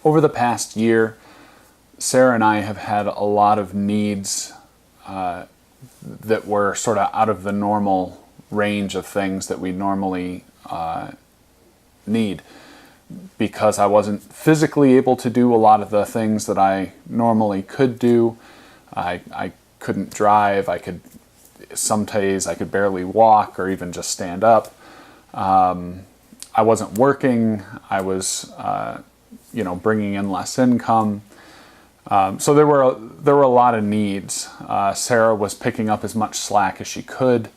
over the past year, Sarah and I have had a lot of needs that were sort of out of the normal range of things that we normally need, because I wasn't physically able to do a lot of the things that I normally could do. I couldn't drive. Some days I could barely walk or even just stand up. I wasn't working. I was, bringing in less income. So there were a lot of needs. Sarah was picking up as much slack as she could,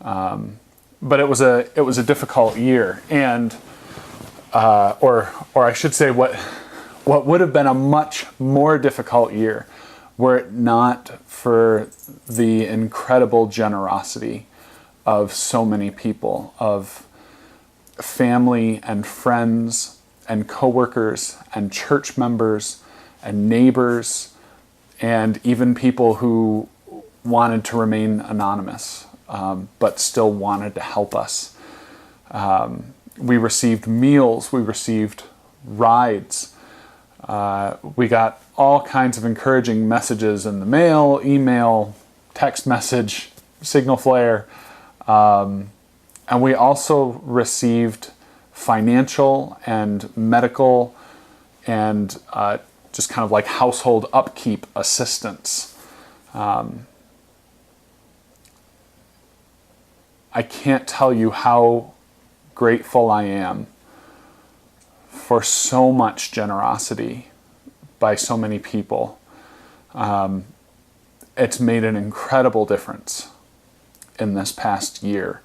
but it was a difficult year, and or I should say, what would have been a much more difficult year were it not for the incredible generosity of so many people, of family and friends and coworkers and church members and neighbors, and even people who wanted to remain anonymous, but still wanted to help us. We received meals, we received rides, we got all kinds of encouraging messages in the mail, email, text message, signal flare, and we also received financial and medical and just kind of like household upkeep assistance. I can't tell you how grateful I am for so much generosity by so many people. It's made an incredible difference in this past year.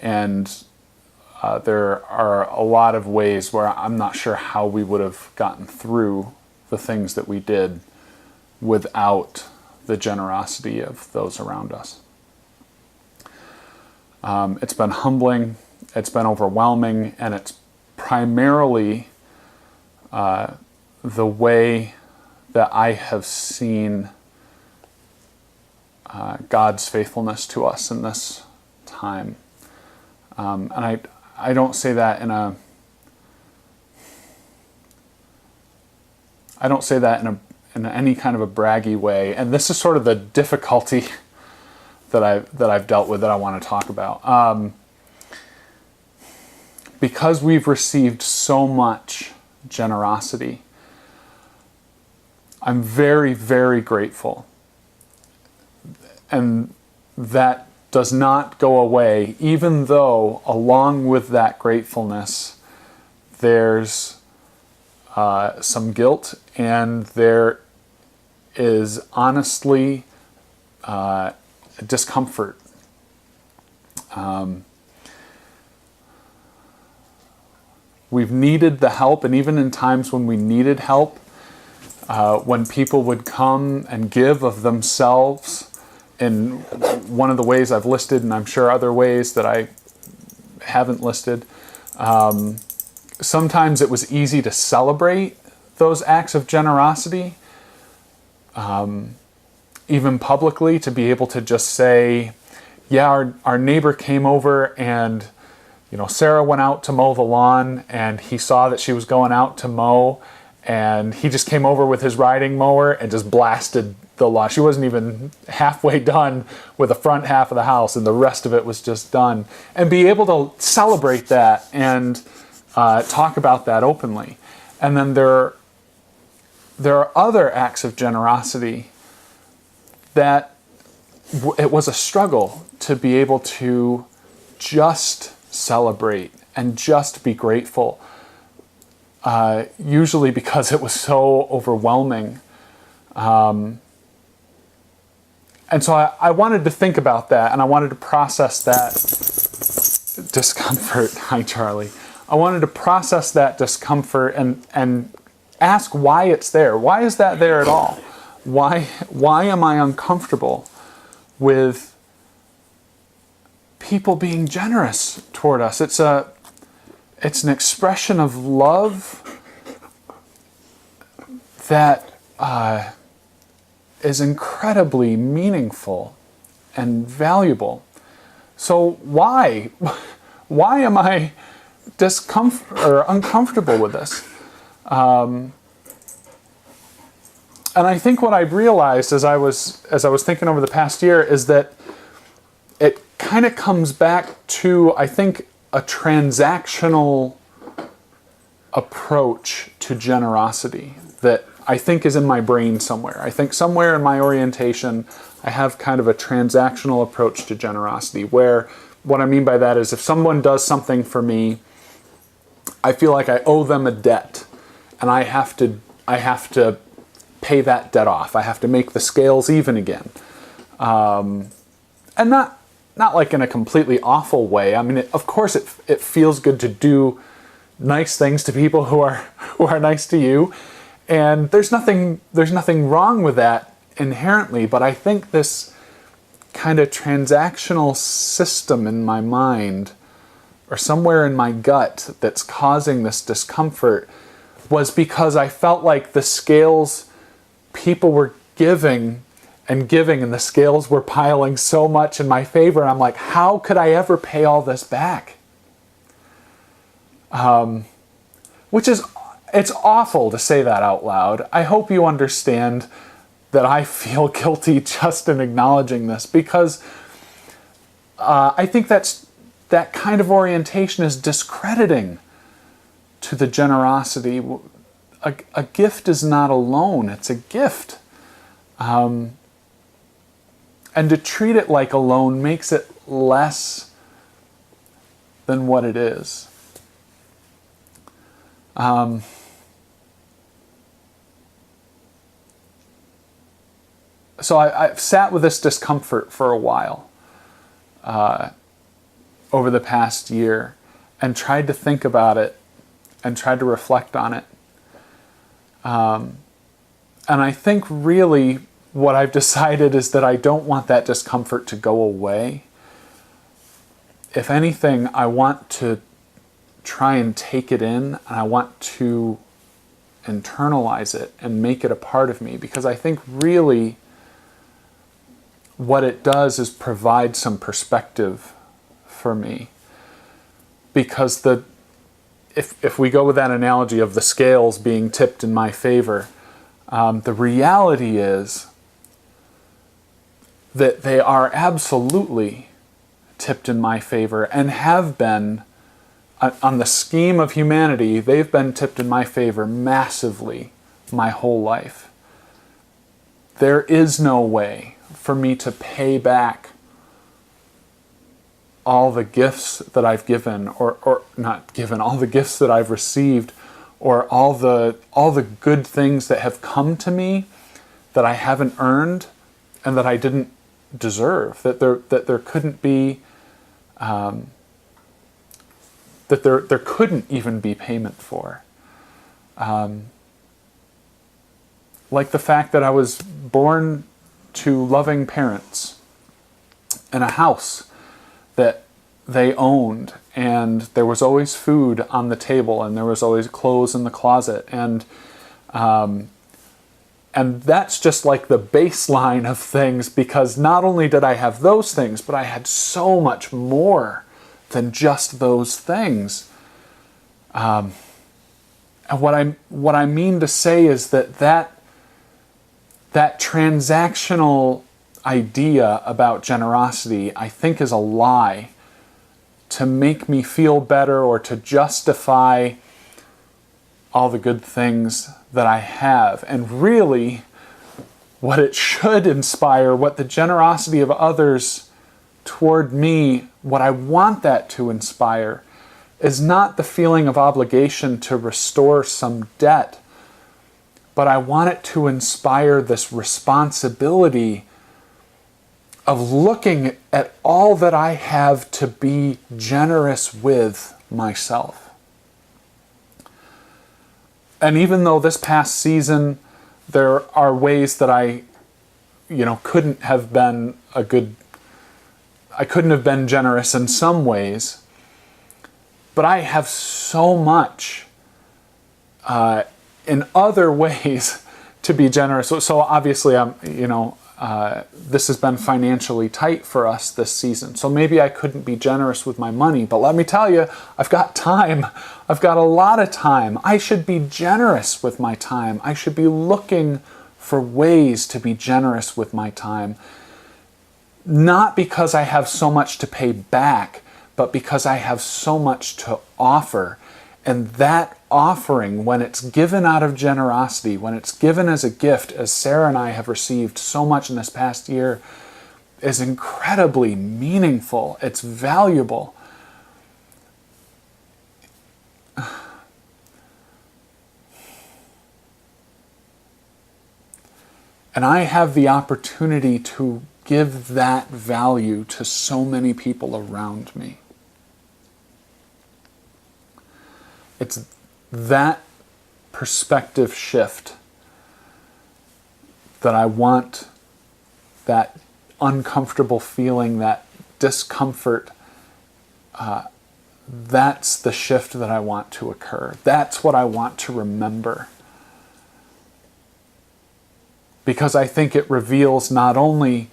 And there are a lot of ways where I'm not sure how we would have gotten through the things that we did without the generosity of those around us. It's been humbling, it's been overwhelming, and it's primarily the way that I have seen God's faithfulness to us in this time. And I don't say that in any kind of a braggy way. And this is sort of the difficulty that I've dealt with that I want to talk about. Because we've received so much generosity, I'm very, very grateful. And that does not go away, even though along with that gratefulness, there's some guilt, and there is honestly discomfort. We've needed the help, and even in times when we needed help, when people would come and give of themselves in one of the ways I've listed, and I'm sure other ways that I haven't listed, sometimes it was easy to celebrate those acts of generosity, even publicly, to be able to just say, yeah, our neighbor came over and Sarah went out to mow the lawn, and he saw that she was going out to mow, and he just came over with his riding mower and just blasted the lawn. She wasn't even halfway done with the front half of the house, and the rest of it was just done. And be able to celebrate that and talk about that openly. And then there are other acts of generosity that it was a struggle to be able to just celebrate and just be grateful, usually because it was so overwhelming. And so I wanted to think about that, and I wanted to process that discomfort. Hi, Charlie. I wanted to process that discomfort and ask why it's there. Why is that there at all? Why am I uncomfortable with people being generous toward us? It's an expression of love that is incredibly meaningful and valuable. So why am I uncomfortable with this? And I think what I've realized as I was thinking over the past year is that it kind of comes back to, I think, a transactional approach to generosity that I think is in my brain somewhere. I think somewhere in my orientation, I have kind of a transactional approach to generosity, where what I mean by that is if someone does something for me, I feel like I owe them a debt, and I have to pay that debt off. I have to make the scales even again, and not like in a completely awful way. I mean, of course, it feels good to do nice things to people who are nice to you, and there's nothing wrong with that inherently. But I think this kind of transactional system in my mind, or somewhere in my gut, that's causing this discomfort was because I felt like the scales people were giving, and the scales were piling so much in my favor. And I'm like, how could I ever pay all this back? It's awful to say that out loud. I hope you understand that I feel guilty just in acknowledging this, because I think that kind of orientation is discrediting to the generosity. A gift is not a loan, it's a gift. And to treat it like a loan makes it less than what it is. So I've sat with this discomfort for a while over the past year, and tried to think about it and tried to reflect on it. And I think really what I've decided is that I don't want that discomfort to go away. If anything, I want to try and take it in, and I want to internalize it and make it a part of me, because I think really what it does is provide some perspective for me. Because if we go with that analogy of the scales being tipped in my favor, the reality is that they are absolutely tipped in my favor, and have been, on the scheme of humanity, they've been tipped in my favor massively my whole life. There is no way for me to pay back all the gifts that I've given, or not given, all the gifts that I've received, or all the good things that have come to me that I haven't earned and that I didn't deserve, that there couldn't be, that there couldn't even be payment for. Like the fact that I was born to loving parents in a house that they owned, and there was always food on the table, and there was always clothes in the closet, and that's just like the baseline of things, because not only did I have those things, but I had so much more than just those things. And what I mean to say is that transactional idea about generosity, I think, is a lie to make me feel better or to justify all the good things that I have. And really, what it should inspire, what the generosity of others toward me, what I want that to inspire, is not the feeling of obligation to restore some debt, but I want it to inspire this responsibility of looking at all that I have to be generous with myself. And even though this past season there are ways that I couldn't have been generous in some ways, but I have so much in other ways to be generous. So obviously this has been financially tight for us this season. So maybe I couldn't be generous with my money, but let me tell you, I've got time. I've got a lot of time. I should be generous with my time. I should be looking for ways to be generous with my time. Not because I have so much to pay back, but because I have so much to offer. And that offering, when it's given out of generosity, when it's given as a gift, as Sarah and I have received so much in this past year, is incredibly meaningful. It's valuable. And I have the opportunity to give that value to so many people around me. It's that perspective shift that I want, that uncomfortable feeling, that discomfort, that's the shift that I want to occur. That's what I want to remember. Because I think it reveals not only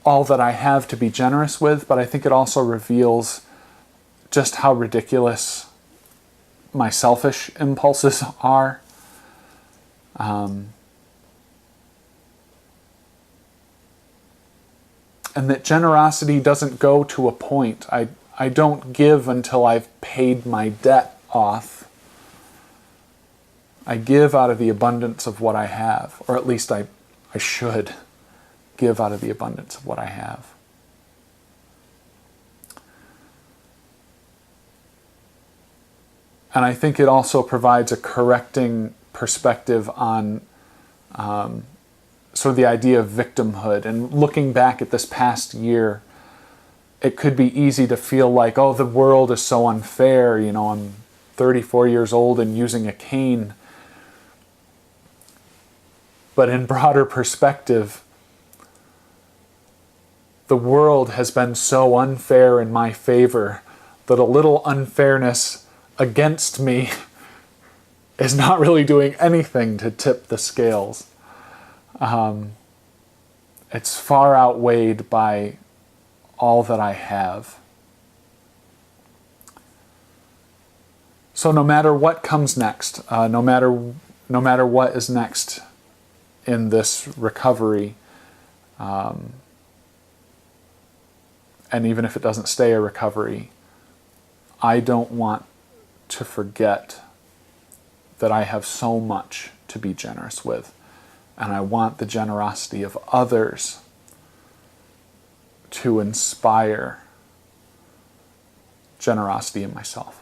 all that I have to be generous with, but I think it also reveals just how ridiculous my selfish impulses are. And that generosity doesn't go to a point. I don't give until I've paid my debt off. I give out of the abundance of what I have, or at least I should give out of the abundance of what I have. And I think it also provides a correcting perspective on sort of the idea of victimhood. And looking back at this past year, it could be easy to feel like, oh, the world is so unfair. You know, I'm 34 years old and using a cane. But in broader perspective, the world has been so unfair in my favor that a little unfairness against me is not really doing anything to tip the scales. It's far outweighed by all that I have. So no matter what comes next, no matter what is next in this recovery, and even if it doesn't stay a recovery, I don't want to forget that I have so much to be generous with. And I want the generosity of others to inspire generosity in myself.